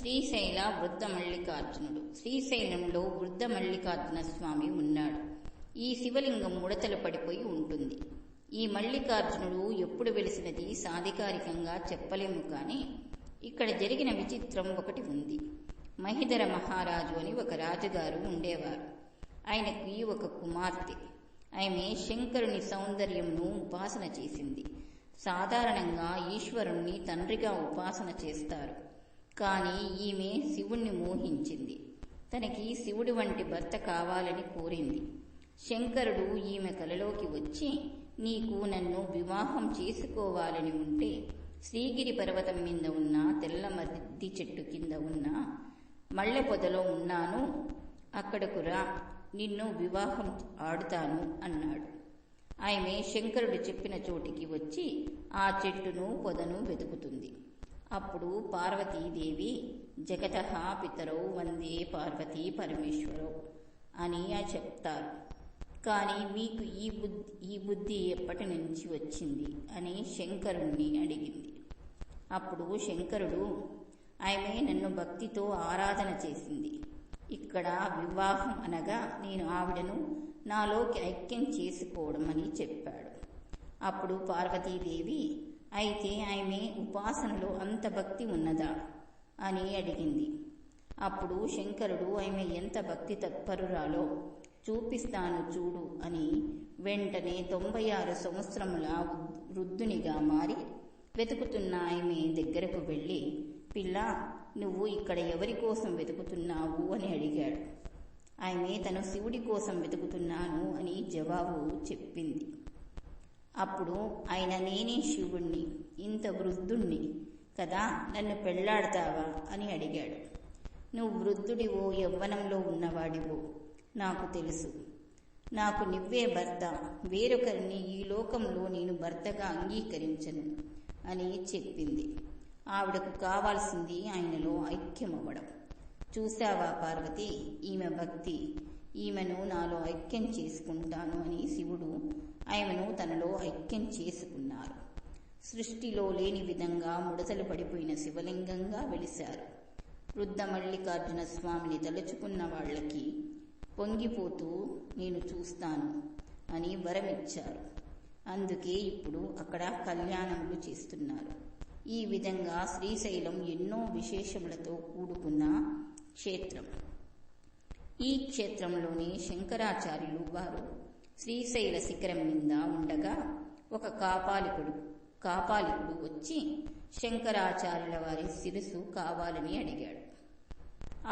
శ్రీశైల వృద్ధ మల్లికార్జునుడు. శ్రీశైలంలో వృద్ధ మల్లికార్జున స్వామి ఉన్నాడు. ఈ శివలింగం ముడతలు పడిపోయి ఉంటుంది. ఈ మల్లికార్జునుడు ఎప్పుడు వెలిసినది సాధికారికంగా చెప్పలేము. కానీ ఇక్కడ జరిగిన విచిత్రం ఒకటి ఉంది. మహిధర మహారాజు అని ఒక రాజుగారు ఉండేవారు. ఆయనకి ఒక కుమార్తె. ఆమె శంకరుని సౌందర్యంను ఉపాసన చేసింది. సాధారణంగా ఈశ్వరుణ్ణి తండ్రిగా ఉపాసన చేస్తారు. కానీ ఈమె శివుణ్ణి మోహించింది. తనకి శివుడి వంటి భర్త కావాలని కోరింది. శంకరుడు ఈమె కలలోకి వచ్చి, నీకు నన్ను వివాహం చేసుకోవాలని ఉంటే శ్రీగిరి పర్వతం మీద ఉన్న తెల్ల మద్ది చెట్టు కింద ఉన్న మల్లె పొదలో ఉన్నాను, అక్కడకు రా, నిన్ను వివాహం ఆడుతాను అన్నాడు. ఆమె శంకరుడు చెప్పిన చోటికి వచ్చి ఆ చెట్టును పొదను వెతుకుతుంది. అప్పుడు పార్వతీదేవి జగతః పితరౌ వందే పార్వతీ పరమేశ్వరౌ అని చెప్తారు. కానీ మీకు ఈ బుద్ధి ఎప్పటి నుంచి వచ్చింది అని శంకరుణ్ణి అడిగింది. అప్పుడు శంకరుడు, ఆమె నన్ను భక్తితో ఆరాధన చేసింది. ఇక్కడ వివాహం అనగా నేను ఆవిడను నాలోకి ఐక్యం చేసుకోవడం అని చెప్పాడు. అప్పుడు పార్వతీదేవి, అయితే ఆమె ఉపాసనలో అంత భక్తి ఉన్నదా అని అడిగింది. అప్పుడు శంకరుడు, ఆమె ఎంత భక్తి తత్పరురాలో చూపిస్తాను చూడు అని వెంటనే 96 సంవత్సరముల వృద్ధునిగా మారి వెతుకుతున్న ఆమె దగ్గరకు వెళ్ళి, పిల్ల, నువ్వు ఇక్కడ ఎవరి కోసం వెతుకుతున్నావు అని అడిగాడు. ఆమె తను శివుడి కోసం వెతుకుతున్నాను అని జవాబు చెప్పింది. అప్పుడు ఆయన, నేనే శివుణ్ణి, ఇంత వృద్ధుణ్ణి కదా, నన్ను పెళ్లాడతావా అని అడిగాడు. నువ్వు వృద్ధుడివో యవ్వనంలో ఉన్నవాడివో నాకు తెలుసు. నాకు నువ్వే భర్త, వేరొకరిని ఈ లోకంలో నేను భర్తగా అంగీకరించను అని చెప్పింది. ఆవిడకు కావాల్సింది ఆయనలో ఐక్యమవ్వడం. చూశావా పార్వతి, ఈమె భక్తి, ఈమెను నాలో ఐక్యం చేసుకుంటాను అని శివుడు ఆమెను తనలో ఐక్యం చేసుకున్నారు. సృష్టిలో లేని విధంగా ముడతలు పడిపోయిన శివలింగంగా వెలిశారు. వృద్ధ మల్లికార్జున స్వామిని తలుచుకున్న వాళ్లకి పొంగిపోతూ నేను చూస్తాను అని వరమిచ్చారు. అందుకే ఇప్పుడు అక్కడ కళ్యాణములు చేస్తున్నారు. ఈ విధంగా శ్రీశైలం ఎన్నో విశేషములతో కూడుకున్న క్షేత్రం. ఈ క్షేత్రంలోని శంకరాచార్యులు వారు శ్రీశైల శిఖరం మీద ఉండగా ఒక కాపాలికుడు వచ్చి శంకరాచార్యుల వారి శిరస్సు కావాలని అడిగాడు.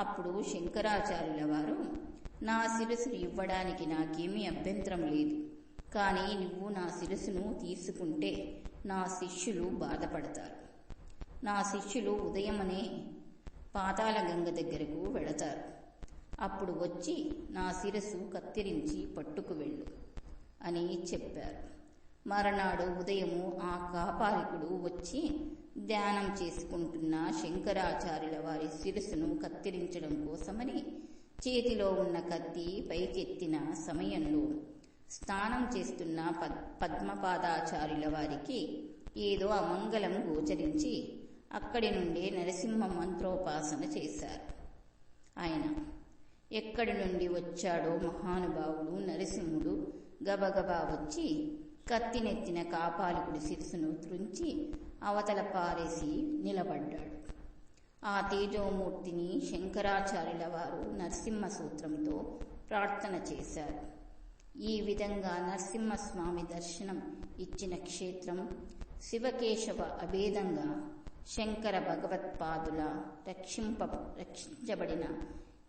అప్పుడు శంకరాచార్యుల వారు, నా శిరస్సును ఇవ్వడానికి నాకేమీ అభ్యంతరం లేదు. కానీ నువ్వు నా శిరస్సును తీసుకుంటే నా శిష్యులు బాధపడతారు. నా శిష్యులు ఉదయమనే పాతాళ గంగ దగ్గరకు వెళతారు. అప్పుడు వచ్చి నా శిరస్సు కత్తిరించి పట్టుకు వెళ్ళు అని చెప్పారు. మరనాడు ఉదయము ఆ కాపాలికుడు వచ్చి ధ్యానం చేసుకుంటున్న శంకరాచార్యుల వారి శిరస్సును కత్తిరించడం కోసమని చేతిలో ఉన్న కత్తి పైకెత్తిన సమయంలో స్నానం చేస్తున్న పద్మపాదాచార్యుల వారికి ఏదో అమంగళం గోచరించి అక్కడి నుండే నరసింహ మంత్రోపాసన చేశారు. ఆయన ఎక్కడి నుండి వచ్చాడో మహానుభావుడు నరసింహుడు గబగబా వచ్చి కత్తినెత్తిన కాపాలికుడి శిరస్సును త్రుంచి అవతల పారేసి నిలబడ్డాడు. ఆ తేజోమూర్తిని శంకరాచార్యుల వారు నరసింహ సూత్రంతో ప్రార్థన చేశారు. ఈ విధంగా నరసింహస్వామి దర్శనం ఇచ్చిన క్షేత్రం శివకేశవ అభేదంగా శంకర భగవత్పాదుల రక్షించబడిన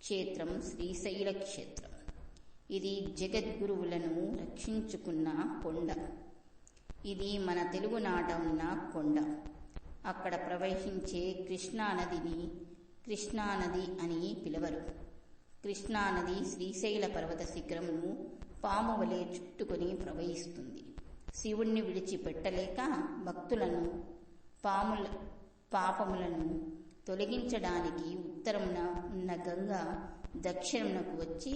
క్షేత్రం శ్రీశైల క్షేత్రం. ఇది జగద్గురువులను రక్షించుకున్న కొండ. ఇది మన తెలుగునాట ఉన్న కొండ. అక్కడ ప్రవహించే కృష్ణానదిని కృష్ణానది అని పిలవరు. కృష్ణానది శ్రీశైల పర్వత శిఖరమును పాము వలె చుట్టుకొని ప్రవహిస్తుంది. శివుణ్ణి విడిచిపెట్టలేక భక్తులను పాపములను తొలగించడానికి ఉత్తరమున ఉన్న గంగ దక్షిణమునకు వచ్చి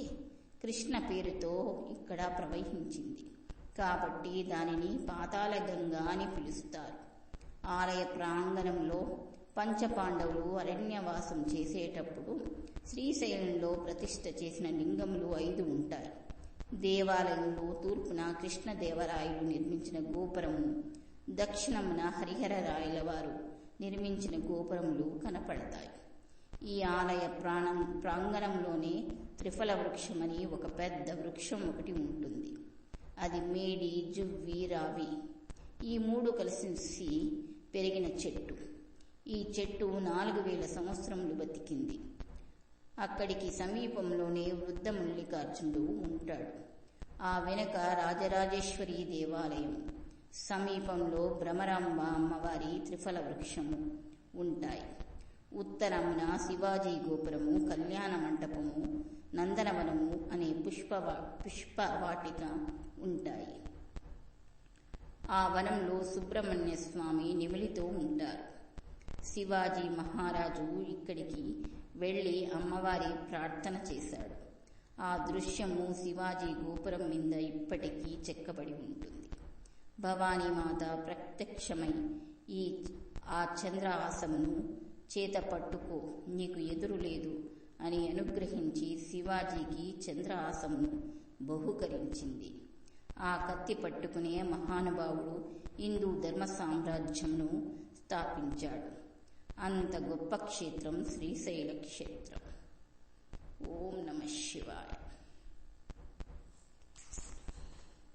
కృష్ణ పేరుతో ఇక్కడ ప్రవహించింది. కాబట్టి దానిని పాతాళ గంగ అని పిలుస్తారు. ఆలయ ప్రాంగణంలో పంచపాండవులు అరణ్యవాసం చేసేటప్పుడు శ్రీశైలంలో ప్రతిష్ఠ చేసిన లింగములు 5 ఉంటాయి. దేవాలయంలో తూర్పున కృష్ణదేవరాయలు నిర్మించిన గోపురము, దక్షిణమున హరిహరరాయల వారు నిర్మించిన గోపురములు కనపడతాయి. ఈ ఆలయ ప్రాంగణంలోనే త్రిఫల వృక్షమని ఒక పెద్ద వృక్షం ఒకటి ఉంటుంది. అది మేడి, జువ్వి, రావి ఈ 3 కలిసి పెరిగిన చెట్టు. ఈ చెట్టు 4000 సంవత్సరములు బతికింది. అక్కడికి సమీపంలోనే వృద్ధ మల్లికార్జునుడు ఉంటాడు. ఆ వెనుక రాజరాజేశ్వరి దేవాలయం, సమీపంలో భ్రమరాంబ అమ్మవారి త్రిఫల వృక్షము ఉంటాయి. ఉత్తరమున శివాజీ గోపురము, కళ్యాణ మంటపము, నందనవనము అనే పుష్ప వాటిక ఉంటాయి. ఆ వనంలో సుబ్రహ్మణ్య స్వామి నిమిలితో ఉంటారు. శివాజీ మహారాజు ఇక్కడికి వెళ్ళి అమ్మవారి ప్రార్థన చేశాడు. ఆ దృశ్యము శివాజీ గోపురం మీద ఇప్పటికీ చెక్కబడి ఉంటుంది. భవానీమాత ప్రత్యక్షమై ఆ చంద్రహాసమును చేత పట్టుకో, నీకు ఎదురు లేదు అని అనుగ్రహించి శివాజీకి చంద్రహాసమును బహూకరించింది. ఆ కత్తి పట్టుకునే మహానుభావుడు హిందూ ధర్మ సామ్రాజ్యంను స్థాపించాడు. అంత గొప్ప క్షేత్రం శ్రీశైల క్షేత్రం. ఓం నమః శివాయ.